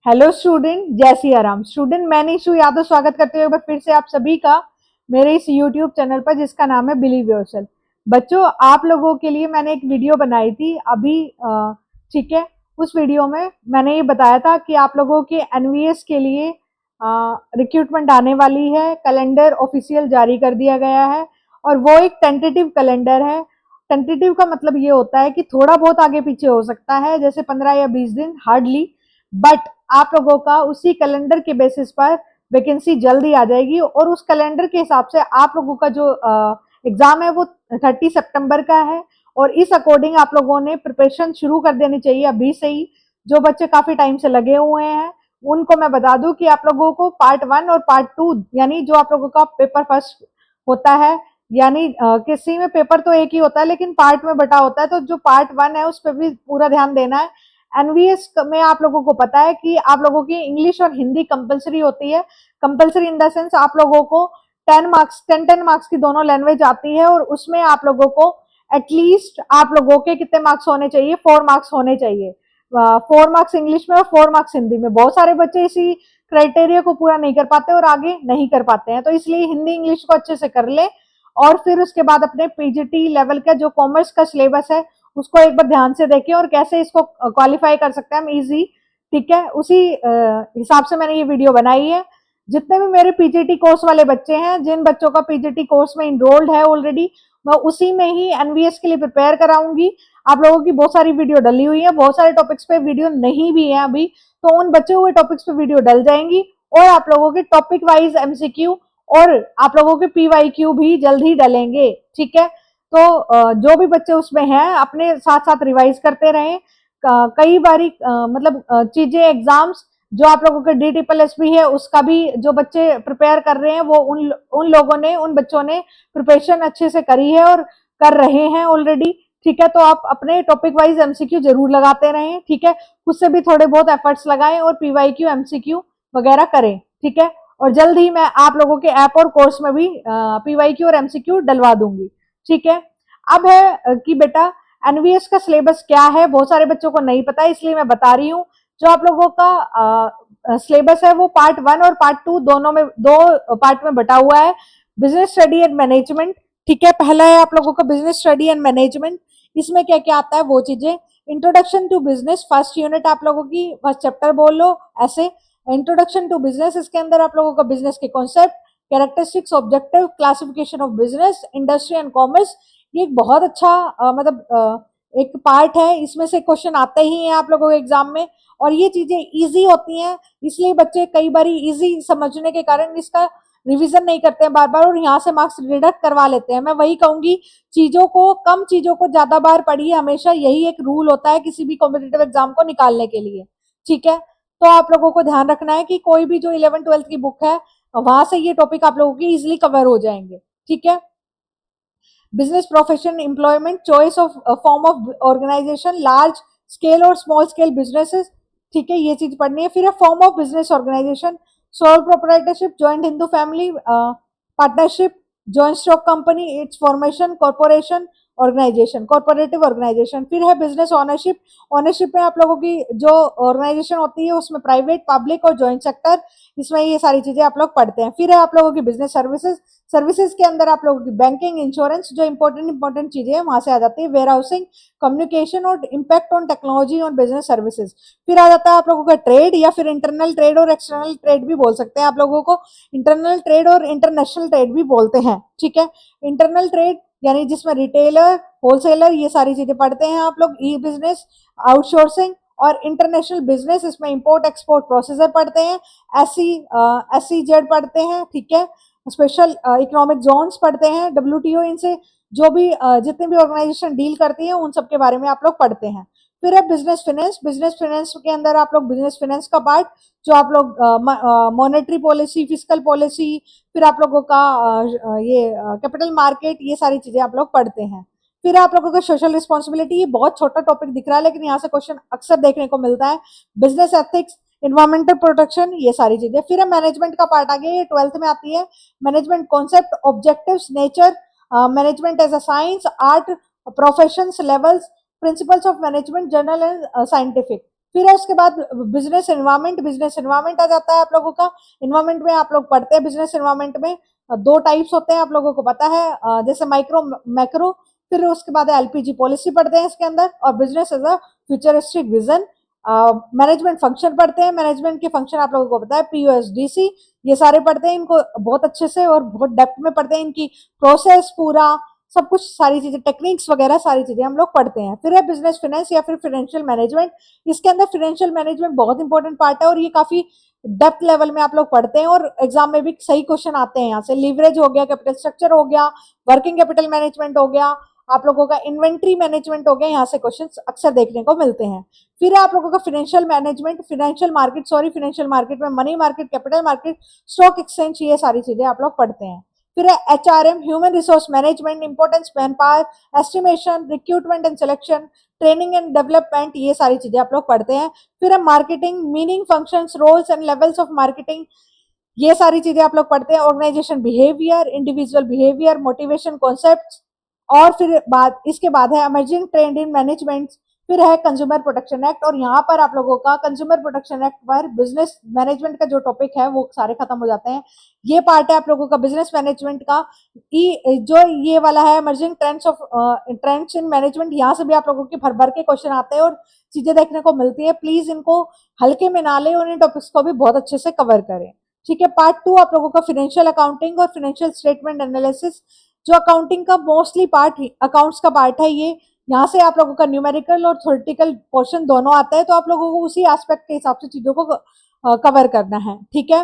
Hello student, जय Siya Ram. Student, मैं निशु यादव स्वागत करते हुए एक बार फिर से आप सभी का मेरे इस यूट्यूब चैनल पर जिसका नाम है बिलीव योरसेल्फ। बच्चों, आप लोगों के लिए मैंने एक वीडियो बनाई थी अभी, ठीक है। उस वीडियो में मैंने ये बताया था कि आप लोगों के एनवीएस के लिए रिक्रूटमेंट आने वाली है। कैलेंडर ऑफिशियल जारी कर दिया गया है और वो एक टेंटेटिव कैलेंडर है। टेंटेटिव का मतलब ये होता है कि थोड़ा बहुत आगे पीछे हो सकता है, जैसे 15 या 20 दिन, हार्डली। बट आप लोगों का उसी कैलेंडर के बेसिस पर वैकेंसी जल्दी आ जाएगी और उस कैलेंडर के हिसाब से आप लोगों का जो एग्जाम है वो 30 सितंबर का है। और इस अकॉर्डिंग आप लोगों ने प्रिपरेशन शुरू कर देनी चाहिए अभी से ही। जो बच्चे काफी टाइम से लगे हुए हैं उनको मैं बता दूं कि आप लोगों को पार्ट 1 और पार्ट 2, यानी जो आप लोगों का पेपर फर्स्ट होता है, यानी किसी में पेपर तो एक ही होता है लेकिन पार्ट में बटा होता है, तो जो पार्ट 1 है उस पर भी पूरा ध्यान देना है। एनवीएस में आप लोगों को पता है कि आप लोगों की इंग्लिश और हिंदी कंपलसरी होती है। कंपलसरी इन द सेंस आप लोगों को 10 मार्क्स की दोनों लैंग्वेज आती है और उसमें आप लोगों को एटलीस्ट आप लोगों के कितने मार्क्स होने चाहिए, 4 मार्क्स होने चाहिए। 4 मार्क्स इंग्लिश में और 4 मार्क्स हिंदी में। बहुत सारे बच्चे इसी क्राइटेरिया को पूरा नहीं कर पाते और आगे नहीं कर पाते हैं, तो इसलिए हिंदी इंग्लिश को अच्छे से कर ले और फिर उसके बाद अपने पीजीटी लेवल का जो कॉमर्स का सिलेबस है उसको एक बार ध्यान से देखें और कैसे इसको क्वालिफाई कर सकते हैं हम इजी। ठीक है, उसी हिसाब से मैंने ये वीडियो बनाई है। जितने भी मेरे पीजीटी कोर्स वाले बच्चे हैं, जिन बच्चों का पीजीटी कोर्स में इनरोल्ड है ऑलरेडी, मैं उसी में ही एनवीएस के लिए प्रिपेयर कराऊंगी। आप लोगों की बहुत सारी वीडियो डली हुई है, बहुत सारे टॉपिक्स पे वीडियो नहीं भी है अभी, तो उन बचे हुए टॉपिक्स पे वीडियो डल जाएंगी और आप लोगों के टॉपिक वाइज एमसीक्यू और आप लोगों के पीवाईक्यू भी जल्द ही डलेंगे। ठीक है, तो जो भी बच्चे उसमें हैं अपने साथ साथ रिवाइज करते रहें। कई बारी मतलब चीजें एग्जाम्स जो आप लोगों के DSSS भी है उसका भी जो बच्चे प्रिपेयर कर रहे हैं वो उन लोगों ने, उन बच्चों ने प्रिपरेशन अच्छे से करी है और कर रहे हैं ऑलरेडी। ठीक है, तो आप अपने टॉपिक वाइज एमसीक्यू जरूर लगाते रहें। ठीक है, खुद से भी थोड़े बहुत एफर्ट्स लगाएं और पीवाईक्यू एमसीक्यू वगैरह करें। ठीक है, और जल्द ही मैं आप लोगों के ऐप और कोर्स में भी पीवाईक्यू और एमसीक्यू डलवा दूंगी। ठीक है, अब है कि बेटा एनवीएस का सिलेबस क्या है, बहुत सारे बच्चों को नहीं पता है इसलिए मैं बता रही हूँ। जो आप लोगों का सिलेबस है वो पार्ट 1 और पार्ट 2 दोनों में, दो पार्ट में बटा हुआ है। बिजनेस स्टडी एंड मैनेजमेंट, ठीक है, पहला है आप लोगों का बिजनेस स्टडी एंड मैनेजमेंट। इसमें क्या क्या आता है वो चीजें। Introduction to business, first unit आप लोगों की, फर्स्ट चैप्टर बोल लो ऐसे। इंट्रोडक्शन टू बिजनेस, इसके अंदर आप लोगों का बिजनेस के concept, characteristics, objective, classification of business, industry and commerce. ये एक बहुत अच्छा एक पार्ट है, इसमें से क्वेश्चन आते ही हैं आप लोगों के एग्जाम में और ये चीजें इजी होती हैं, इसलिए बच्चे कई बार इजी समझने के कारण इसका रिवीजन नहीं करते हैं बार बार और यहाँ से मार्क्स डिडक्ट करवा लेते हैं। मैं वही कहूंगी, चीजों को, कम चीजों को ज्यादा बार पढ़िए, हमेशा यही एक रूल होता है किसी भी कॉम्पिटेटिव एग्जाम को निकालने के लिए। ठीक है, तो आप लोगों को ध्यान रखना है कि कोई भी जो 11th-12th की बुक है वहां से ये टॉपिक आप लोगों की इजिली कवर हो जाएंगे। ठीक है, business profession, employment, choice of form of organization, large scale और स्मॉल स्केल बिजनेसेस। ठीक है, ये चीज पढ़नी है। फिर है form of business organization, sole proprietorship, joint Hindu family partnership, joint stock company, its formation, corporation organization, corporative organization. फिर है बिजनेस ओनरशिप, ओनरशिप में आप लोगों की जो ऑर्गेनाइजेशन होती है उसमें प्राइवेट, पब्लिक और जॉइंट सेक्टर, इसमें ये सारी चीजें आप लोग पढ़ते हैं। फिर है आप लोगों की बिजनेस सर्विसेज, सर्विसेज के अंदर आप लोगों की बैंकिंग, इंश्योरेंस, जो इंपॉर्टेंट चीजें हैं वहां से आ जाती है, वेयर हाउसिंग, कम्युनिकेशन और इम्पैक्ट ऑन टेक्नोलॉजी और बिजनेस सर्विसेज। फिर आ जाता है आप लोगों का ट्रेड, या फिर इंटरनल ट्रेड और एक्सटर्नल ट्रेड भी बोल सकते हैं आप लोगों को, इंटरनल ट्रेड और इंटरनेशनल ट्रेड भी बोलते हैं। ठीक है, इंटरनल ट्रेड यानी जिसमें रिटेलर, होलसेलर, ये सारी चीजें पढ़ते हैं आप लोग, ई बिजनेस, आउटसोर्सिंग। और इंटरनेशनल बिजनेस, इसमें इंपोर्ट एक्सपोर्ट प्रोसेसर पढ़ते हैं, SEZ पढ़ते हैं। ठीक है, स्पेशल इकोनॉमिक जोन्स पढ़ते हैं, WTO, इनसे जो भी जितनी भी ऑर्गेनाइजेशन डील करती है उन सब के बारे में आप लोग पढ़ते हैं। फिर है बिजनेस फाइनेंस, बिजनेस फाइनेंस के अंदर आप लोग बिजनेस फाइनेंस का पार्ट, जो आप लोग मॉनेटरी पॉलिसी, फिजिकल पॉलिसी, फिर आप लोगों का ये कैपिटल मार्केट, ये सारी चीजें आप लोग पढ़ते हैं। फिर आप लोगों का सोशल रिस्पॉन्सिबिलिटी, ये बहुत छोटा टॉपिक दिख रहा है लेकिन यहाँ से क्वेश्चन अक्सर देखने को मिलता है। बिजनेस एथिक्स, इन्वायरमेंटल प्रोटेक्शन, ये सारी चीजें। फिर है मैनेजमेंट का पार्ट आ गया, ये 12th में आती है। Management concept, objectives, nature, management as a science, art, professions, levels, principles of management, general and scientific. फिर है उसके बाद बिजनेस एनवायरमेंट आ जाता है आप लोगों का। एनवायरमेंट में आप लोग पढ़ते हैं, बिजनेस एनवायरमेंट में दो टाइप्स होते हैं आप लोगों को पता है, जैसे माइक्रो मैक्रो। फिर उसके बाद एलपीजी पॉलिसी पढ़ते हैं इसके अंदर, और business as a futuristic vision. Management function पढ़ते हैं, मैनेजमेंट के फंक्शन आप लोगों को पता है, पीओएसडीसी, ये सारे पढ़ते हैं, इनको बहुत अच्छे से और बहुत डेप्थ में पढ़ते हैं, इनकी प्रोसेस पूरा सब कुछ सारी चीजें टेक्निक्स वगैरह सारी चीजें हम लोग पढ़ते हैं। फिर है बिजनेस फाइनेंस या फिर फाइनेंशियल मैनेजमेंट। इसके अंदर फाइनेंशियल मैनेजमेंट बहुत इंपॉर्टेंट पार्ट है और ये काफी डेप्थ लेवल में आप लोग पढ़ते हैं और एग्जाम में भी सही क्वेश्चन आते हैं यहाँ से। लीवरेज हो गया, कैपिटल स्ट्रक्चर हो गया, वर्किंग कैपिटल मैनेजमेंट हो गया, आप लोगों का इन्वेंट्री मैनेजमेंट हो गया, यहाँ से क्वेश्चन अक्सर देखने को मिलते हैं। फिर आप लोगों का फाइनेंशियल मैनेजमेंट, फाइनेंशियल मार्केट में money market, capital market, stock exchange, ये सारी चीजें आप लोग पढ़ते हैं। फिर है HRM, human resource management, importance manpower, estimation, recruitment and selection, training and development, ये सारी चीजें आप लोग पढ़ते हैं। फिर है marketing, meaning, functions, roles and levels of marketing, ये सारी चीजें आप लोग पढ़ते हैं। Organization behaviour, individual behaviour, motivation concept. और फिर इसके बाद है इमर्जिंग ट्रेंड इन मैनेजमेंट। फिर है कंज्यूमर प्रोटेक्शन एक्ट, और यहाँ पर आप लोगों का कंज्यूमर प्रोटेक्शन एक्ट पर बिजनेस मैनेजमेंट का जो टॉपिक है वो सारे खत्म हो जाते हैं। ये पार्ट है आप लोगों का बिजनेस मैनेजमेंट का। जो ये वाला है इमर्जिंग ट्रेंड्स इन मैनेजमेंट, यहाँ से भी आप लोगों के भर भर के क्वेश्चन आते हैं और चीजें देखने को मिलती है। प्लीज इनको हल्के में ना लें और इन टॉपिक्स को भी बहुत अच्छे से कवर करें। ठीक है, पार्ट 2 आप लोगों का फाइनेंशियल अकाउंटिंग और फाइनेंशियल स्टेटमेंट एनालिसिस। जो अकाउंटिंग का मोस्टली पार्ट अकाउंट्स का पार्ट है, ये यहाँ से आप लोगों का न्यूमेरिकल और थ्योरेटिकल पोर्शन दोनों आता है, तो आप लोगों को उसी एस्पेक्ट के हिसाब से चीजों को कवर करना है। ठीक है,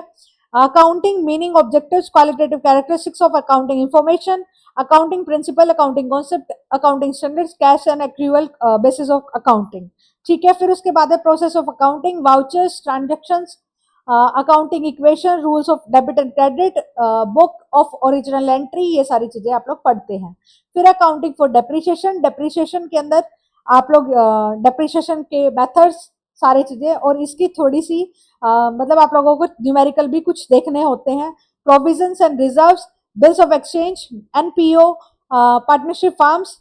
accounting meaning, objectives, qualitative characteristics of accounting information, accounting principle, accounting concept, accounting standards, cash and accrual basis of accounting. ठीक है, फिर उसके बाद है process of accounting, vouchers, transactions, accounting equation, rules of debit and credit, book of original entry, ये सारी चीजें आप लोग पढ़ते हैं। फिर अकाउंटिंग फॉर डेप्रिसिएशन, डेप्रिसिएशन के अंदर आप लोग डेप्रिसिएशन के मेथड्स सारी चीजें, और इसकी थोड़ी सी मतलब आप लोगों को न्यूमेरिकल भी कुछ देखने होते हैं। Provisions and reserves, bills of exchange, NPO, partnership farms,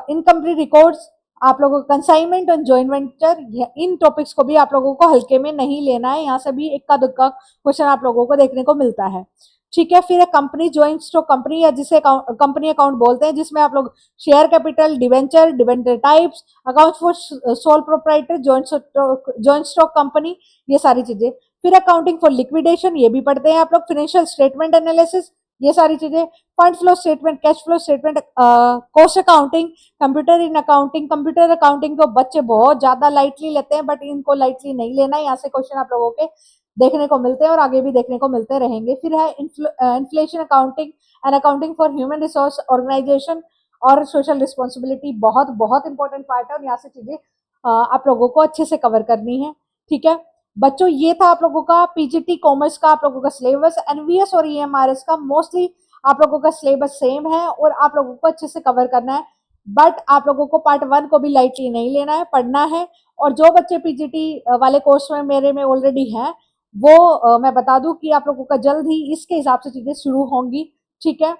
incomplete records, आप लोगों को कंसाइनमेंट और जॉइंट वेंचर, इन टॉपिक्स को भी आप लोगों को हल्के में नहीं लेना है, यहाँ से भी इक्का दुक्का क्वेश्चन आप लोगों को देखने को मिलता है। ठीक है, फिर है कंपनी ज्वाइंट स्टॉक कंपनी, या जिसे कंपनी अकाउंट बोलते हैं, जिसमें आप लोग share capital, debenture types, account for sole proprietor, joint stock company, ये सारी चीजें। फिर अकाउंटिंग फॉर लिक्विडेशन, ये भी पढ़ते हैं आप लोग। फाइनेंशियल स्टेटमेंट एनालिसिस, ये सारी चीजें। Fund flow statement, cash flow statement, cost accounting, computer accounting को बच्चे बहुत ज्यादा लाइटली लेते हैं, बट इनको लाइटली नहीं लेना है, यहाँ से क्वेश्चन आप लोगों के देखने को मिलते हैं और आगे भी देखने को मिलते रहेंगे। फिर है inflation accounting and accounting for human resource organization और सोशल रिस्पॉन्सिबिलिटी, बहुत बहुत इंपॉर्टेंट पार्ट है और यहाँ से चीजें आप लोगों को अच्छे से कवर करनी है। ठीक है बच्चों, ये था आप लोगों का पीजीटी कॉमर्स का आप लोगों का सिलेबस। एनवीएस और ईएमआरएस का मोस्टली आप लोगों का सिलेबस सेम है और आप लोगों को अच्छे से कवर करना है, बट आप लोगों को पार्ट 1 को भी लाइटली नहीं लेना है, पढ़ना है। और जो बच्चे पीजीटी वाले कोर्स में मेरे में ऑलरेडी हैं, वो मैं बता दूं कि आप लोगों का जल्द ही इसके हिसाब से चीजें शुरू होंगी। ठीक है,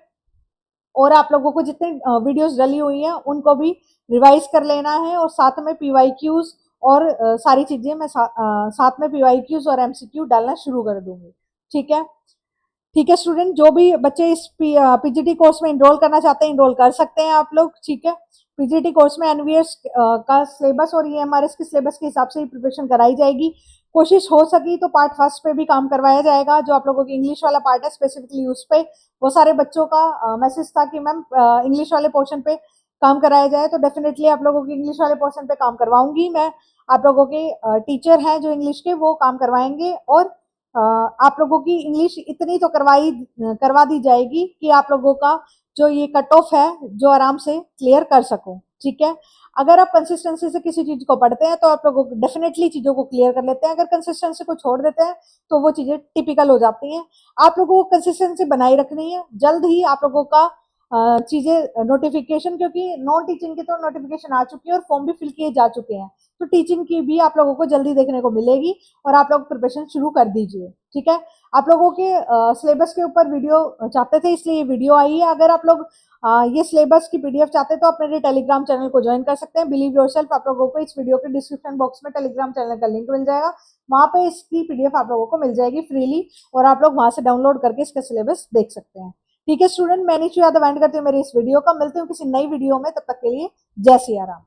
और आप लोगों को जितने वीडियोस डली हुई हैं उनको भी रिवाइज कर लेना है, और साथ में पीवाईक्यूज और सारी चीजें मैं साथ में पीवाईक्यूज और एमसीक्यू डालना शुरू कर दूंगी। ठीक है स्टूडेंट, जो भी बच्चे इस पीजीटी कोर्स में इनरोल करना चाहते हैं इनरोल कर सकते हैं आप लोग। ठीक है, पीजीटी कोर्स में एनवीएस का सिलेबस और ईएमआरएस के सिलेबस के हिसाब से ही प्रिपरेशन कराई जाएगी। कोशिश हो सकी तो पार्ट 1 पे भी काम करवाया जाएगा, जो आप लोगों की इंग्लिश वाला पार्ट है स्पेसिफिकली उस पे। वो सारे बच्चों का मैसेज था कि मैम इंग्लिश वाले पोर्शन पे काम कराया जाए, तो डेफिनेटली आप लोगों की इंग्लिश वाले पोर्शन पे काम करवाऊंगी मैं। आप लोगों के टीचर हैं जो इंग्लिश के, वो काम करवाएंगे, और आप लोगों की इंग्लिश इतनी तो करवा दी जाएगी कि आप लोगों का जो ये कट ऑफ है जो आराम से क्लियर कर सको। ठीक है, अगर आप कंसिस्टेंसी से किसी चीज को पढ़ते हैं तो आप लोगों को डेफिनेटली चीजों को क्लियर कर लेते हैं। अगर कंसिस्टेंसी को छोड़ देते हैं तो वो चीजें टिपिकल हो जाती हैं। आप लोगों को कंसिस्टेंसी बनाए रखनी है। जल्द ही आप लोगों का चीजें नोटिफिकेशन, क्योंकि नॉन टीचिंग की तो नोटिफिकेशन आ चुकी है और फॉर्म भी फिल किए जा चुके हैं, तो टीचिंग की भी आप लोगों को जल्दी देखने को मिलेगी, और आप लोग प्रिपरेशन शुरू कर दीजिए। ठीक है, आप लोगों के सिलेबस के ऊपर वीडियो चाहते थे इसलिए ये वीडियो आई है। अगर आप लोग ये सिलेबस की पीडीएफ चाहते हैं तो आप मेरे टेलीग्राम चैनल को ज्वाइन कर सकते हैं, बिलीव योरसेल्फ। आप लोगों को इस वीडियो के डिस्क्रिप्शन बॉक्स में टेलीग्राम चैनल का लिंक मिल जाएगा, वहां पे इसकी पीडीएफ आप लोगों को मिल जाएगी फ्रीली, और आप लोग वहां से डाउनलोड करके इसका सिलेबस देख सकते हैं। ठीक है स्टूडेंट, मैं निशु यादव एंड करती हूँ मेरे इस वीडियो का। मिलती हूँ किसी नई वीडियो में, तब तक के लिए जय सिया राम।